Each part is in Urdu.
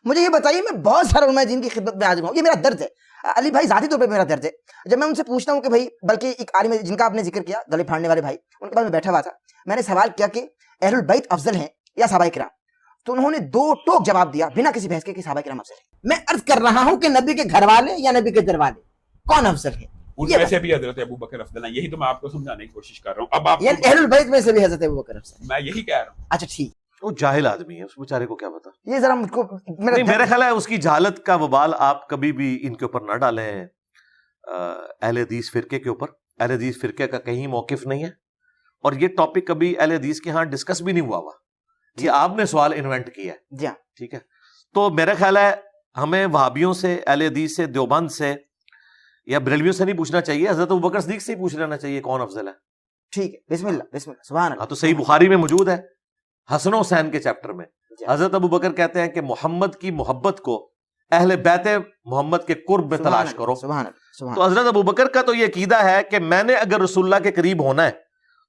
مجھے یہ بتائیے، میں بہت سارے علماء دین کی خدمت میں حاضر ہوں، یہ میرا درد ہے علی بھائی، ذاتی طور پہ میرا درد ہے. جب میں ان سے پوچھتا ہوں کہ بھائی، بلکہ ایک عالم جن کا آپ نے ذکر کیا، گلے پھاڑنے والے بھائی، ان کے پاس میں بیٹھا ہوا تھا، میں نے سوال کیا کہ اہل البیت افضل ہیں یا صحابہ کرام، تو انہوں نے دو ٹوک جواب دیا بنا کسی بحث کے کہ صحابہ کرام افضل ہیں. میں عرض کر رہا ہوں کہ نبی کے گھر والے یا نبی کے در والے کون افضل ہے؟ ان میں سے بھی حضرت ابو بکر افضل ہیں، یہی تو میں آپ کو سمجھانے کی کوشش کر رہا ہوں. اب آپ یعنی اہل البیت میں سے بھی حضرت ابو بکر افضل ہیں؟ میں یہی کہہ رہا ہوں. اچھا ٹھیک. وہ جاہل آدمی ہے، اس بیچارے کو کیا پتا. یہ ذرا مجھ کو میرا خیال ہے اس کی جہالت کا وبال آپ کبھی بھی ان کے اوپر نہ ڈالیں. اہل حدیث فرقے کے اوپر، اہل حدیث فرقے کا کہیں موقف نہیں ہے، اور یہ ٹاپک کبھی اہل حدیث کے ہاں ڈسکس بھی نہیں ہوا. یہ آپ نے سوال انوینٹ کیا ہے. جی ہاں ٹھیک ہے. تو میرا خیال ہے ہمیں وہابیوں سے، اہل حدیث سے، دیوبند سے یا بریلویوں سے نہیں پوچھنا چاہیے، حضرت ابوبکر صدیق سے ہی پوچھ لینا چاہیے کون افضل ہے. ٹھیک ہے. بسم اللہ بسم اللہ سبحان اللہ. ہاں تو صحیح بخاری میں موجود ہے حسن و حسین کے چیپٹر میں. حضرت ابوبکر کہتے ہیں کہ محمد کی محبت کو اہل بیت محمد کے قرب میں تلاش کرو. سبحان اللہ. تو حضرت ابوبکر کا تو یہ عقیدہ ہے کہ میں نے اگر رسول اللہ کے قریب ہونا ہے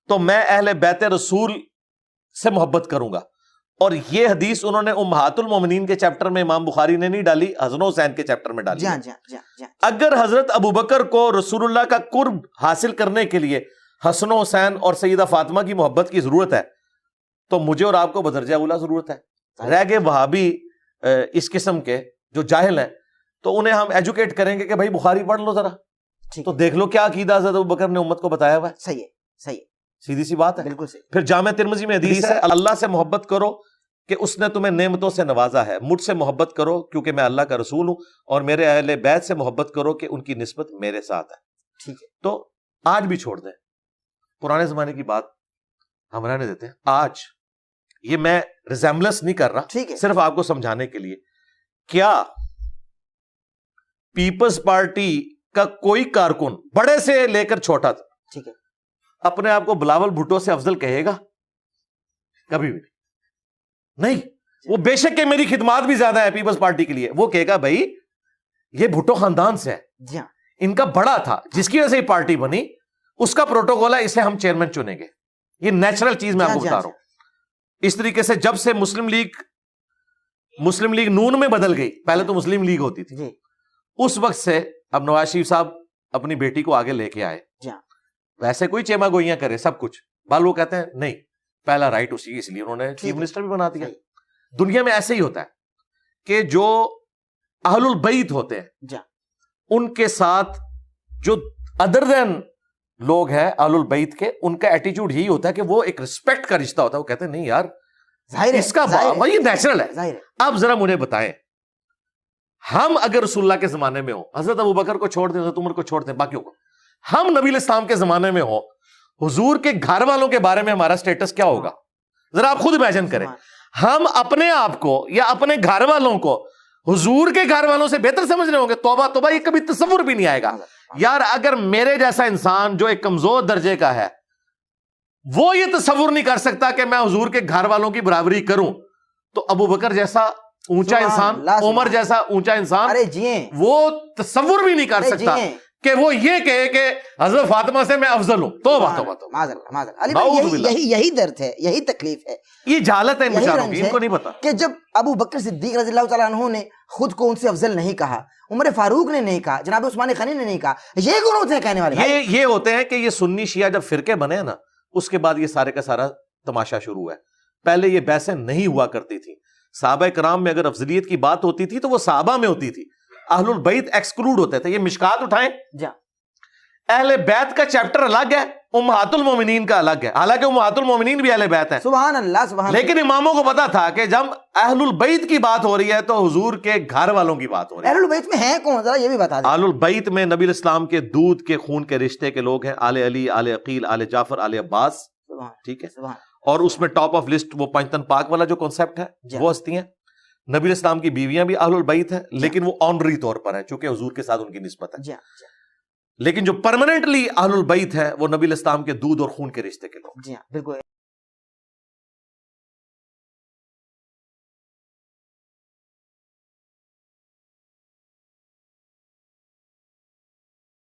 تو میں اہل بیت رسول سے محبت کروں گا. اور یہ حدیث انہوں نے امہات المومنین کے چیپٹر میں امام بخاری نے نہیں ڈالی، حسن و حسین کے چیپٹر میں ڈالی. اگر حضرت ابوبکر کو رسول اللہ کا قرب حاصل کرنے کے لیے حسن و حسین اور سیدہ فاطمہ کی محبت کی ضرورت ہے تو مجھے اور آپ کو بدرجہ اولا ضرورت ہے. رہ گئے وہابی اس قسم کے جو جاہل ہیں، تو انہیں ہم ایجوکیٹ کریں گے کہ بھائی بخاری پڑھ لو ذرا، تو دیکھ لو کیا عقیدہ حضرت ابوبکر نے امت کو بتایا ہوا ہے. صحیح ہے. صحیح ہے. سیدھی سی بات ہے. بالکل صحیح. پھر جامع ترمذی میں حدیث ہے، اللہ سے محبت کرو کہ اس نے تمہیں نعمتوں سے نوازا ہے، مجھ سے محبت کرو کیونکہ میں اللہ کا رسول ہوں، اور میرے اہل بیت سے محبت کرو کہ ان کی نسبت میرے ساتھ ہے. ٹھیک ہے. تو آج بھی چھوڑ دیں، پرانے زمانے کی بات ہم رہنے دیتے ہیں. آج یہ میں ریزیمبلنس نہیں کر رہا، ٹھیک ہے، صرف آپ کو سمجھانے کے لیے. کیا پیپلز پارٹی کا کوئی کارکن بڑے سے لے کر چھوٹا تھا، ٹھیک ہے، اپنے آپ کو بلاول بھٹو سے افضل کہے گا؟ کبھی بھی نہیں. وہ بے شک کہ میری خدمات بھی زیادہ ہے پیپلز پارٹی کے لیے، وہ کہے گا بھائی یہ بھٹو خاندان سے ہے، جی ہاں، ان کا بڑا تھا جس کی وجہ سے یہ پارٹی بنی، اس کا پروٹوکول ہے، اسے ہم چیئرمین چنیں گے. یہ نیچرل چیز میں آپ کو بتا رہا ہوں. اس طریقے سے جب سے مسلم لیگ نون میں بدل گئی، پہلے تو مسلم لیگ ہوتی تھی، اس وقت سے اب نواز شریف صاحب اپنی بیٹی کو آگے لے کے آئے. ویسے کوئی چیما گوئیاں کرے سب کچھ، بال وہ کہتے ہیں نہیں، پہلا رائٹ اسی کی، اس لیے انہوں نے چیف منسٹر بھی بنا دیا. دنیا میں ایسے ہی ہوتا ہے کہ جو اہل البیت ہوتے ہیں ان کے ساتھ جو ادر دین لوگ ہیں اہل البیت کے، ان کا ایٹیٹیوڈ یہی ہوتا ہے کہ وہ ایک رسپیکٹ کا رشتہ ہوتا ہے. وہ کہتے ہیں نہیں یار اس کا یہ نیچرل ہے. اب ذرا مجھے بتائیں، ہم اگر رسول اللہ کے زمانے میں ہوں، حضرت ابوبکر کو چھوڑ دیں، حضرت عمر کو چھوڑ دیں، باقیوں کو، ہم نبی الاسلام کے زمانے میں ہوں، حضور کے گھر والوں کے بارے میں ہمارا سٹیٹس کیا ہوگا؟ ذرا آپ خود امیجن کریں. ہم اپنے آپ کو یا اپنے گھر والوں کو حضور کے گھر والوں سے بہتر سمجھ رہے ہوں گے؟ توبہ توبہ، یہ کبھی تصور بھی نہیں آئے گا. یار اگر میرے جیسا انسان جو ایک کمزور درجے کا ہے وہ یہ تصور نہیں کر سکتا کہ میں حضور کے گھر والوں کی برابری کروں، تو ابو بکر جیسا اونچا انسان، عمر جیسا اونچا انسان وہ تصور بھی نہیں کر سکتا کہ وہ یہ کہے کہ حضرت فاطمہ سے میں افضل ہوں. یہی درد ہے، یہی تکلیف ہے، یہ جہالت ہے ان بیچاروں کی، ان کو نہیں پتا کہ جب ابو بکر صدیق رضی اللہ تعالیٰ عنہ نے خود کو ان سے افضل نہیں کہا، عمر فاروق نے نہیں کہا، جناب عثمان غنی نے نہیں کہا، یہ کون ہوتے ہیں کہنے والے؟ یہ ہوتے ہیں کہ یہ سنی شیعہ جب فرقے بنے نا، اس کے بعد یہ سارے کا سارا تماشا شروع ہوا ہے. پہلے یہ بحثیں نہیں ہوا کرتی تھی. صحابہ کرام میں اگر افضلیت کی بات ہوتی تھی تو وہ صحابہ میں ہوتی تھی، اہل البیت ایکسکلوڈ ہوتے تھے. یہ مشکات اٹھائیں، اہل بیت کا چیپٹر الگ ہے، امہات المومنین کا الگ ہے، حالانکہ امہات المومنین بھی اہل بیت ہیں. سبحان اللہ سبحان اللہ. لیکن اماموں کو پتا تھا کہ جب اہل البیت کی بات ہو رہی ہے تو حضور کے گھر والوں کی بات ہو رہی ہے. اہل البیت میں ہیں کون، ذرا یہ بھی بتا دیں. اہل البیت میں نبی الاسلام کے دودھ کے خون کے رشتے کے لوگ ہیں، آل علی، آل عقیل، آل جعفر، آل عباس. ٹھیک ہے، اور اس میں ٹاپ آف لسٹ وہ پنجتن پاک والا جو کنسپٹ ہے وہ ہستی ہیں. نبی الاسلام کی بیویاں بھی اہل البیت ہیں، لیکن وہ آنری طور پر ہیں چونکہ حضور کے ساتھ ان کی نسبت ہے. لیکن جو پرماننٹلی اہل البیت ہے وہ نبی الاسلام کے دودھ اور خون کے رشتے کے لوگ. بالکل.